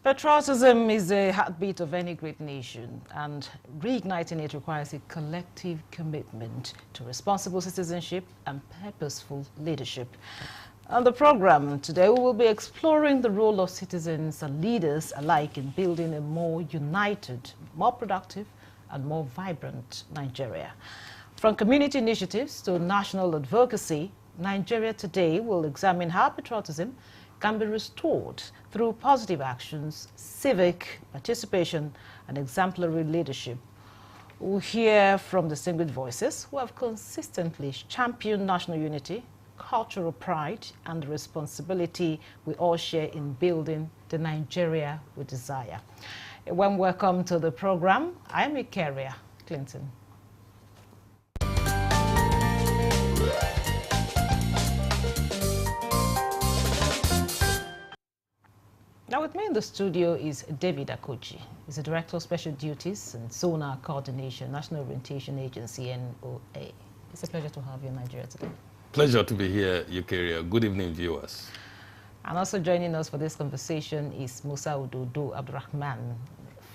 Patriotism is the heartbeat of any great nation, and reigniting it requires a collective commitment to responsible citizenship and purposeful leadership. On the program today, we will be exploring the role of citizens and leaders alike in building a more united, more productive, and more vibrant Nigeria. From community initiatives to national advocacy, Nigeria Today will examine how patriotism can be restored through positive actions, civic participation, and exemplary leadership. We'll hear from distinguished voices who have consistently championed national unity, cultural pride, and the responsibility we all share in building the Nigeria we desire. A warm welcome to the program. I'm Ikaria Clinton. Now with me in the studio is David Akochi. He's the Director of Special Duties and Zonal Coordination, National Orientation Agency, NOA. It's a pleasure to have you in Nigeria today. Pleasure to be here, Eukaria. Good evening, viewers. And also joining us for this conversation is Musa Ododo Abdurrahman,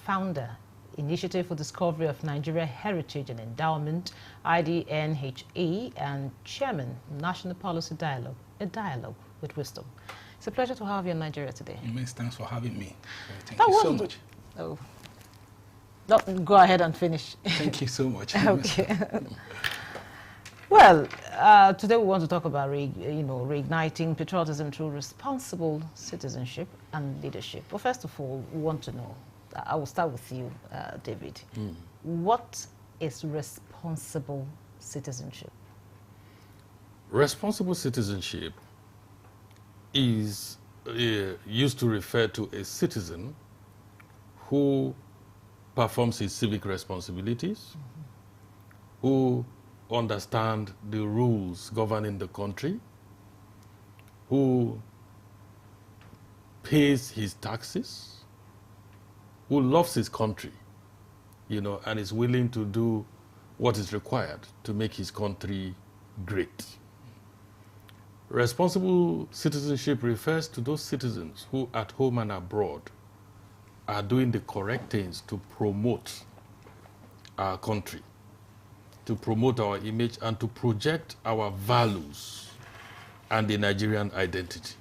founder, Initiative for Discovery of Nigeria Heritage and Endowment, IDNHA, and Chairman, National Policy Dialogue, a dialogue with wisdom. It's a pleasure to have you in Nigeria today. Miss, thanks for having me. Thank you so much. Oh. No, go ahead and finish. Thank you so much. Okay. Well, today we want to talk about reigniting patriotism through responsible citizenship and leadership. But first of all, we want to know, I will start with you, David. What is responsible citizenship? Responsible citizenship is used to refer to a citizen who performs his civic responsibilities, who understand the rules governing the country, who pays his taxes, who loves his country, and is willing to do what is required to make his country great. Responsible citizenship refers to those citizens who, at home and abroad, are doing the correct things to promote our country, to promote our image, and to project our values and the Nigerian identity.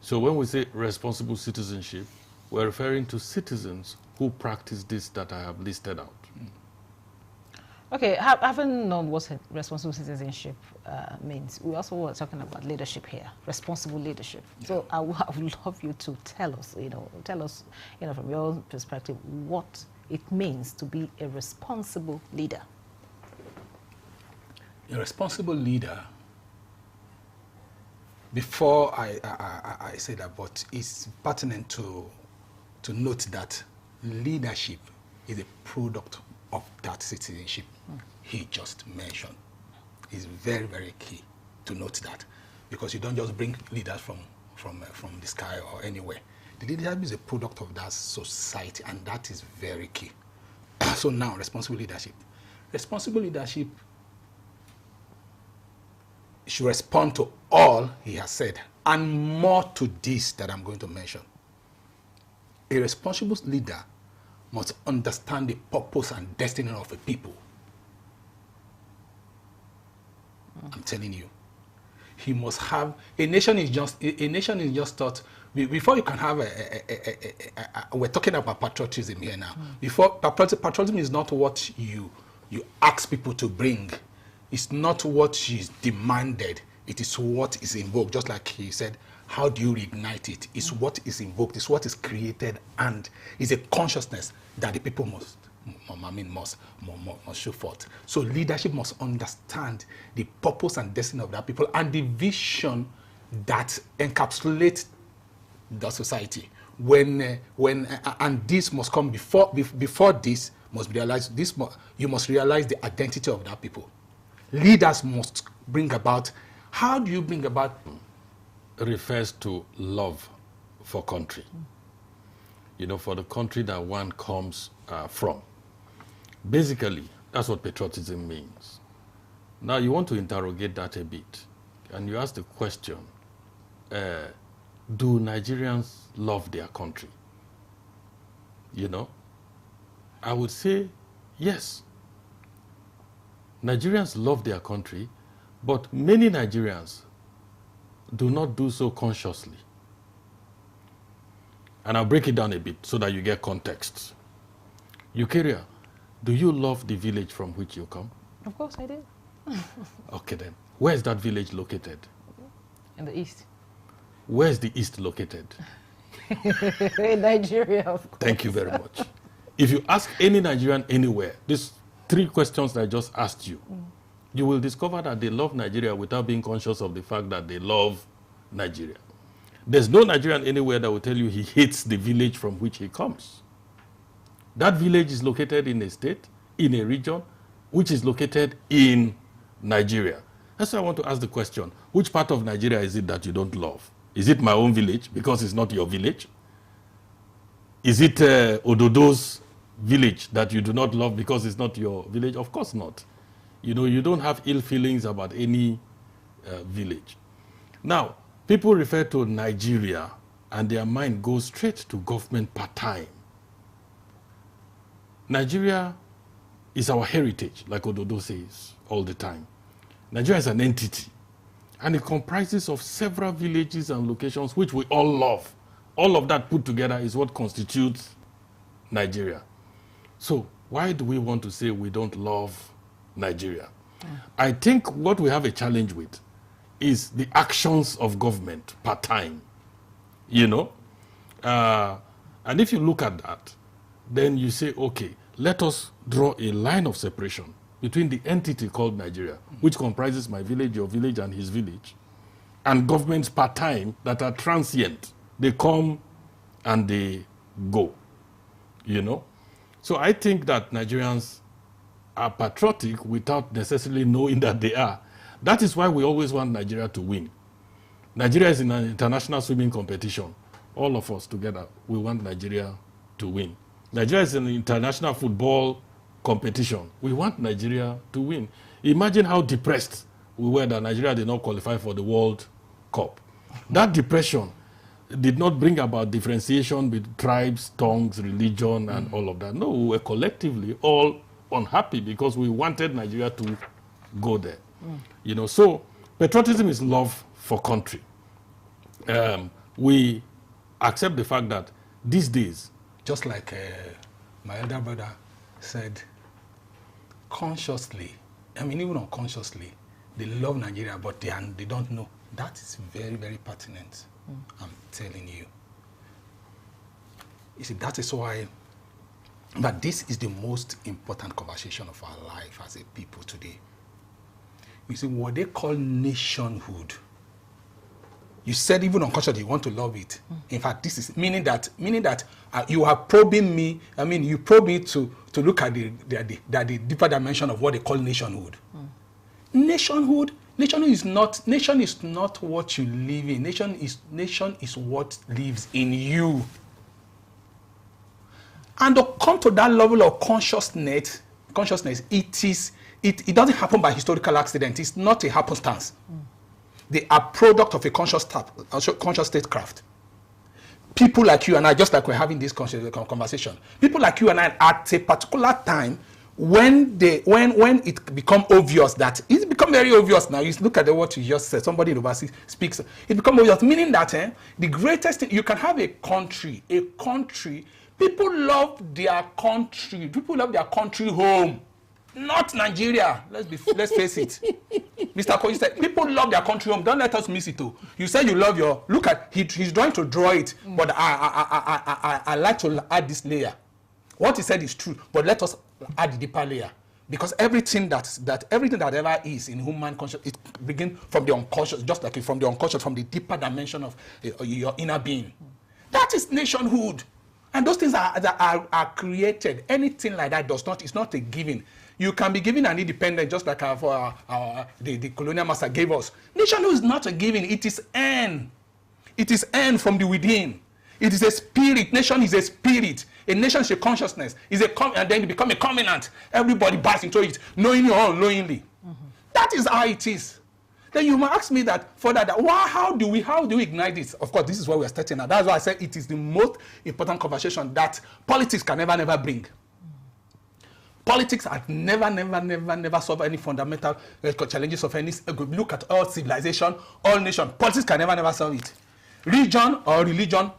So when we say responsible citizenship, we're referring to citizens who practice this that I have listed out. Okay, having known what responsible citizenship means, we also were talking about leadership here, responsible leadership. Yeah. So I would love you to tell us, from your perspective, what it means to be a responsible leader. A responsible leader, before I say that, but it's pertinent to note that leadership is a product of that citizenship he just mentioned. It's very, very key to note that, because you don't just bring leaders from the sky or anywhere. The leadership is a product of that society, and that is very key. So now, responsible leadership. Responsible leadership should respond to all he has said, and more to this that I'm going to mention. A responsible leader must understand the purpose and destiny of a people. I'm telling you. He must have, a nation is just thought, before you can have we're talking about patriotism here now. Before, patriotism is not what you ask people to bring. It's not what is demanded. It is what is invoked. Just like he said, how do you reignite it? It's what is invoked. It's what is created, and it's a consciousness that the people must show forth. So leadership must understand the purpose and destiny of that people, and the vision that encapsulates the society. And this must come before this must be realized. You must realize the identity of that people. Leaders must bring about. How do you bring about? Refers to love for country. For the country that one comes from. Basically, that's what patriotism means. Now, you want to interrogate that a bit, and you ask the question, do Nigerians love their country? You know, I would say yes. Nigerians love their country, but many Nigerians do not do so consciously. And I'll break it down a bit so that you get context. Eukarya, do you love the village from which you come? Of course I do. Okay then. Where is that village located? In the east. Where is the east located? In Nigeria, of course. Thank you very much. If you ask any Nigerian anywhere, these 3 questions that I just asked you, you will discover that they love Nigeria without being conscious of the fact that they love Nigeria. There's no Nigerian anywhere that will tell you he hates the village from which he comes. That village is located in a state, in a region, which is located in Nigeria. That's why I want to ask the question, which part of Nigeria is it that you don't love? Is it my own village because it's not your village? Is it Ododo's village that you do not love because it's not your village? Of course not. You know, you don't have ill feelings about any village. Now, people refer to Nigeria and their mind goes straight to government part-time. Nigeria is our heritage, like Ododo says all the time. Nigeria is an entity, and it comprises of several villages and locations which we all love. All of that put together is what constitutes Nigeria. So why do we want to say we don't love Nigeria? I think what we have a challenge with is the actions of government part-time, you know? And if you look at that, then you say, okay, let us draw a line of separation between the entity called Nigeria, which comprises my village, your village, and his village, and governments part-time that are transient. They come and they go, you know? So I think that Nigerians are patriotic without necessarily knowing that they are. That is why we always want Nigeria to win. Nigeria is in an international swimming competition. All of us together, we want Nigeria to win. Nigeria is in an international football competition. We want Nigeria to win. Imagine how depressed we were that Nigeria did not qualify for the World Cup. That depression did not bring about differentiation with tribes, tongues, religion, and all of that. No, we were collectively all unhappy because we wanted Nigeria to go there. You know, so patriotism is love for country. We accept the fact that these days, just like my elder brother said, consciously, I mean even unconsciously, they love Nigeria, but they don't know. That is very, very pertinent. I'm telling you. You see, that is why, but this is the most important conversation of our life as a people today. You see, what they call nationhood, you said even unconsciously you want to love it. In fact, this is meaning that you are probing me. I mean, you probe me to look at the deeper dimension of what they call nationhood. Nationhood is not what you live in. Nation is what lives in you. And to come to that level of consciousness, it doesn't happen by historical accident. It's not a happenstance. They are product of a conscious statecraft. People like you and I, just like we're having this conversation, people like you and I at a particular time, when it become obvious that it's become very obvious now. You look at what you just said. Somebody in overseas speaks. It becomes obvious, meaning that the greatest thing you can have a country. People love their country. People love their country home, not Nigeria. Let's face it. Mr. Koyi said, people love their country home. Don't let us miss it too. You said you love your. Look at he's trying to draw it, but I like to add this layer. What he said is true, but let us add the deeper layer, because everything that ever is in human consciousness, it begins from the unconscious, just like from the unconscious, from the deeper dimension of your inner being. That is nationhood, and those things are created. Anything like that it's not a given. You can be given an independence, just like the colonial master gave us. Nationhood is not a given; it is earned. It is earned from the within. It is a spirit. Nation is a spirit. A nation is a consciousness. And then it becomes a covenant. Everybody buys into it, knowingly or unknowingly. That is how it is. Then you might ask me that further, that how do we ignite this? Of course, this is what we are starting at. That's why I said it is the most important conversation that politics can never bring. Politics have never solved any fundamental challenges of any. Look at all civilization, all nation. Politics can never solve it. Region or religion,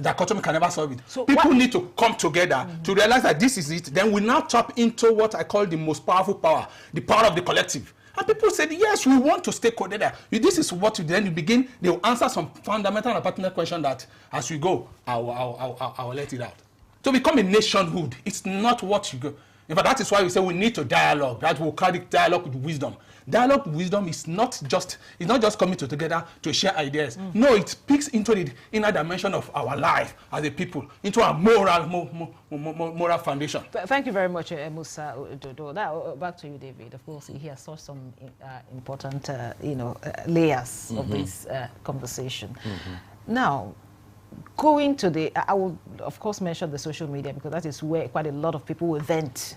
dichotomy can never solve it. So people need to come together to realize that this is it. Then we now tap into what I call the most powerful power, the power of the collective. And people said, yes, we want to stay coded. This is what then you begin. They will answer some fundamental and pertinent question that as we go, I will let it out. To become a nationhood, it's not what you go. In fact, that is why we say we need to dialogue. That will carry dialogue with wisdom. Dialogue with wisdom is not just coming together to share ideas. No, it speaks into the inner dimension of our life as a people, into our moral foundation. Thank you very much, Musa Ododo. Now, back to you, David. Of course, he has saw some important, layers of this conversation. Now, going to I will, of course, mention the social media, because that is where quite a lot of people will vent.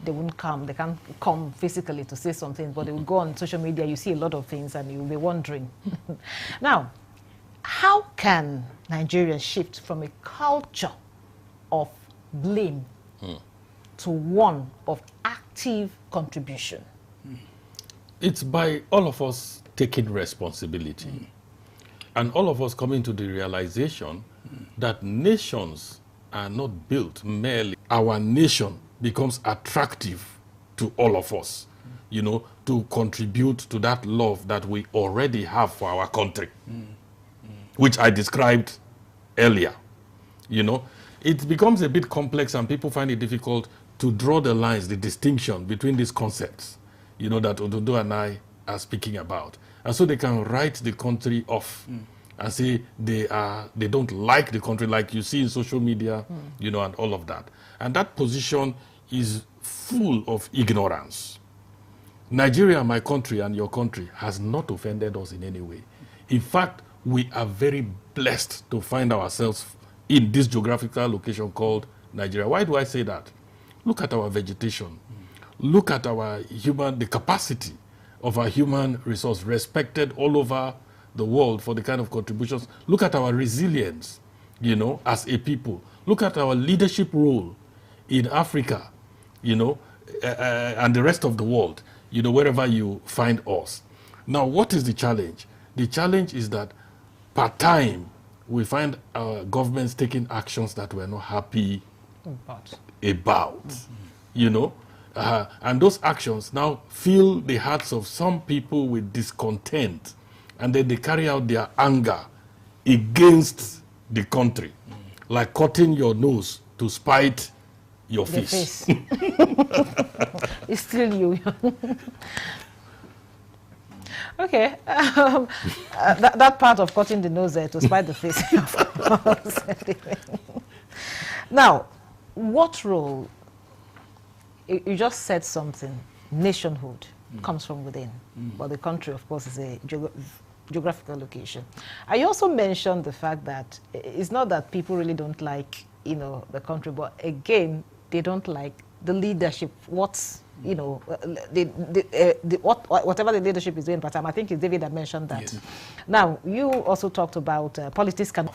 They won't come. They can't come physically to say something, but they will go on social media. You see a lot of things, and you'll be wondering. Now, how can Nigerians shift from a culture of blame to one of active contribution? It's by all of us taking responsibility. And all of us coming to the realization that nations are not built merely. Our nation becomes attractive to all of us, to contribute to that love that we already have for our country, which I described earlier. It becomes a bit complex, and people find it difficult to draw the lines, the distinction between these concepts, that Ododo and I are speaking about. And so they can write the country off and say they don't like the country, like you see in social media, and all of that. And that position is full of ignorance. Nigeria, my country, and your country has not offended us in any way. In fact, we are very blessed to find ourselves in this geographical location called Nigeria. Why do I say that? Look at our vegetation. Look at the capacity of our human resource, respected all over the world for the kind of contributions. Look at our resilience, as a people. Look at our leadership role in Africa, and the rest of the world, wherever you find us. Now, what is the challenge? The challenge is that per time, we find our governments taking actions that we're not happy about. And those actions now fill the hearts of some people with discontent, and then they carry out their anger against the country, like cutting your nose to spite your face. It's still you. Okay, that part of cutting the nose to spite the face. Now, what role? You just said something. Nationhood comes from within, but the country, of course, is a geographical location. I also mentioned the fact that it's not that people really don't like, the country, but again, they don't like the leadership. What's, whatever the leadership is doing per time. I think it's David that mentioned that. Yes. Now, you also talked about politics can.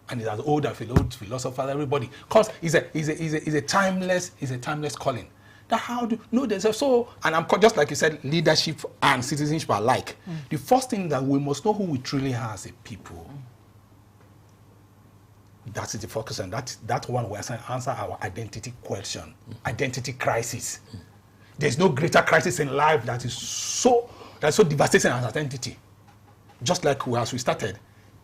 And it's as old as philosopher, everybody, because it's a timeless calling. That how do there's also, and I'm just like you said, leadership and citizenship are alike. The first thing that we must know who we truly are as a people. That is the focus, and that one will answer our identity question, identity crisis. There's no greater crisis in life that is so devastating as identity. Just like as we started,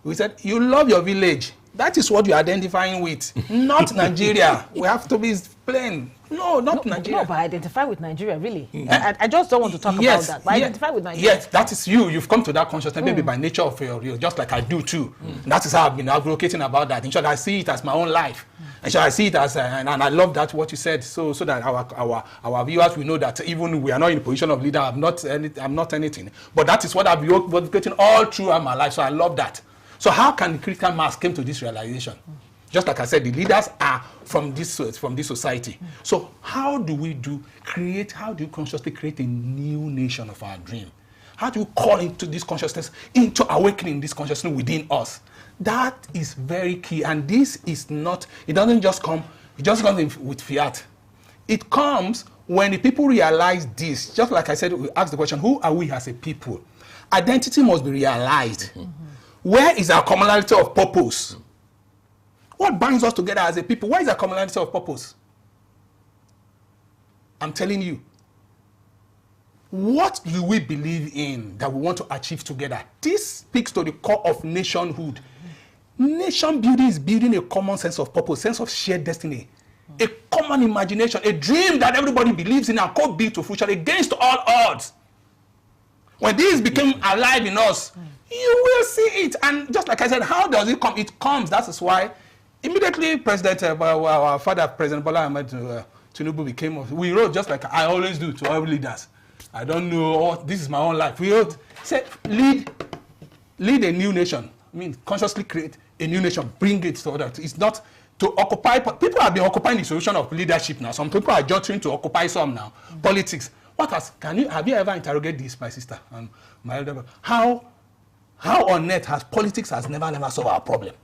we said you love your village. That is what you're identifying with, not Nigeria. We have to be plain. No, not Nigeria. No, but identify with Nigeria, really. I just don't want to talk about that. But identify with Nigeria. Yes, that is you. You've come to that consciousness, maybe by nature of your, just like I do too. That is how I've been advocating about that. In short, I see it as my own life. And so I see it as, and I love that what you said, so that our viewers will know that even we are not in a position of leader, I'm not anything. But that is what I've been advocating all throughout my life. So I love that. So how can the critical mass come to this realization? Just like I said, the leaders are from this society. So how do you consciously create a new nation of our dream? How do you call into this consciousness, into awakening this consciousness within us? That is very key. And this is not, it doesn't just come, it just comes with fiat. It comes when the people realize this. Just like I said, we ask the question, who are we as a people? Identity must be realized. Where is our commonality of purpose? What binds us together as a people? Where is our commonality of purpose? I'm telling you. What do we believe in that we want to achieve together? This speaks to the core of nationhood. Nation building is building a common sense of purpose, sense of shared destiny, a common imagination, a dream that everybody believes in and could build to fruition against all odds. When this became alive in us, you will see it. And just like I said, how does it come? It comes. That is why immediately our father, President Bola Ahmed Tinubu became, we wrote just like I always do to our leaders. I don't know, this is my own life. We wrote, say, lead a new nation. I mean, consciously create a new nation, bring it to others. It's not to occupy, people have been occupying the solution of leadership now. Some people are just trying to occupy some now. Politics. Have you ever interrogated this, my sister and my elder brother? How on earth has politics never solved our problem?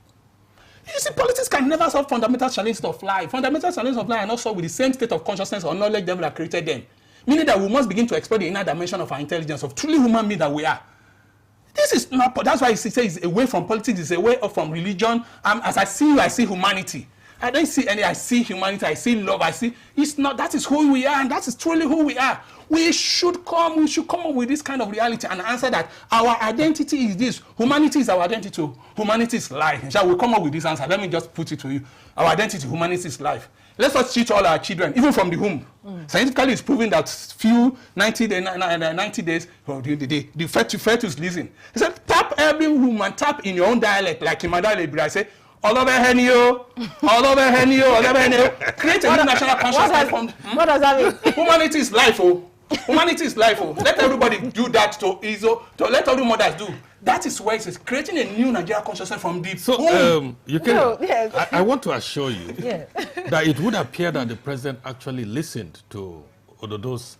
You see, politics can never solve fundamental challenges of life. Fundamental challenges of life are not solved with the same state of consciousness or knowledge level that created them. Meaning that we must begin to explore the inner dimension of our intelligence, of truly human being that we are. This is not, that's why it says it's away from politics, it's away from religion. As I see you, I see humanity. I don't see any, I see humanity, I see love, it's not, that is who we are, and that is truly who we are. We should come up with this kind of reality and answer that our identity is this. Humanity is our identity. Humanity is life. Shall we come up with this answer? Let me just put it to you. Our identity, humanity is life. Let's not teach all our children, even from the womb. Scientifically, it's proven that few 90 days, the fetus listen. He said, tap every woman, tap in your own dialect, like in my dialect, I say, all over Henio, all over Henio, all over Henio. Create a new national consciousness. What does that mean? Humanity is life, oh. Humanity is life, oh. Let everybody do that to let all the mothers do. That is where it is creating a new Nigeria consciousness from deep. So, you can. No, yes. I want to assure you Yeah. that it would appear that the president actually listened to Ododo's